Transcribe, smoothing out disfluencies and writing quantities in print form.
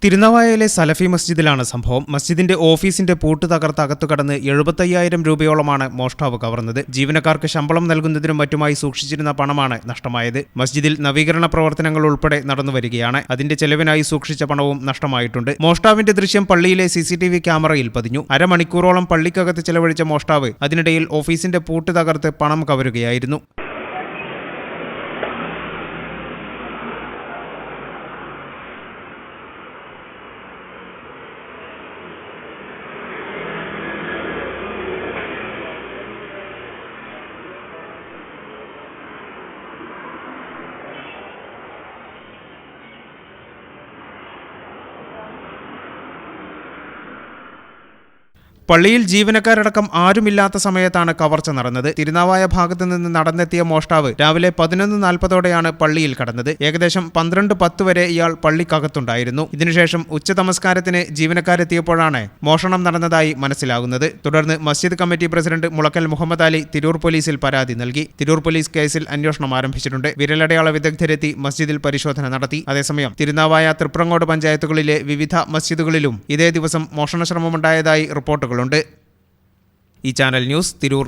തിരുനാവായയിലെ സലഫി മസ്ജിദിലാണ് സംഭവം. മസ്ജിദിന്റെ ഓഫീസിന്റെ പൂട്ട് തകർത്ത് അകത്തു കടന്ന് 75,000 രൂപയോളമാണ് മോഷ്ടാവ് കവർന്നത്. ജീവനക്കാർക്ക് ശമ്പളം നൽകുന്നതിനും മറ്റുമായി സൂക്ഷിച്ചിരുന്ന പണമാണ് നഷ്ടമായത്. മസ്ജിദിൽ നവീകരണ പ്രവർത്തനങ്ങൾ ഉൾപ്പെടെ നടന്നുവരികയാണ്. അതിന്റെ ചെലവിനായി സൂക്ഷിച്ച പണവും നഷ്ടമായിട്ടുണ്ട്. മോഷ്ടാവിന്റെ ദൃശ്യം പള്ളിയിലെ CCTV ക്യാമറയിൽ പതിഞ്ഞു. അരമണിക്കൂറോളം പള്ളിക്കകത്ത് ചെലവഴിച്ച മോഷ്ടാവ് അതിനിടയിൽ ഓഫീസിന്റെ പൂട്ട് തകർത്ത് പണം കവരുകയായിരുന്നു. പള്ളിയിൽ ജീവനക്കാരടക്കം ആരുമില്ലാത്ത സമയത്താണ് കവർച്ച നടന്നത്. തിരുനാവായ ഭാഗത്തു നിന്ന് നടന്നെത്തിയ മോഷ്ടാവ് രാവിലെ 11:40 പള്ളിയിൽ കടന്നത്. ഏകദേശം 12:10 വരെ ഇയാൾ പള്ളിക്കകത്തുണ്ടായിരുന്നു. ഇതിനുശേഷം ഉച്ചനമസ്കാരത്തിന് ജീവനക്കാരെത്തിയപ്പോഴാണ് മോഷണം നടന്നതായി മനസ്സിലാകുന്നത്. തുടർന്ന് മസ്ജിദ് കമ്മിറ്റി പ്രസിഡന്റ് മുളക്കൽ മുഹമ്മദ് അലി തിരൂർ പോലീസിൽ പരാതി നൽകി. തിരൂർ പോലീസ് കേസിൽ അന്വേഷണം ആരംഭിച്ചിട്ടുണ്ട്. വിരലടയാള വിദഗ്ധരെത്തി മസ്ജിദിൽ പരിശോധന നടത്തി. അതേസമയം തിരുനാവായ തൃപ്രങ്ങോട് പഞ്ചായത്തുകളിലെ വിവിധ മസ്ജിദുകളിലും ഇതേ ദിവസം മോഷണശ്രമമുണ്ടായതായി റിപ്പോർട്ടുകൾ. ഈ ചാനൽ ന്യൂസ് തിരൂർ.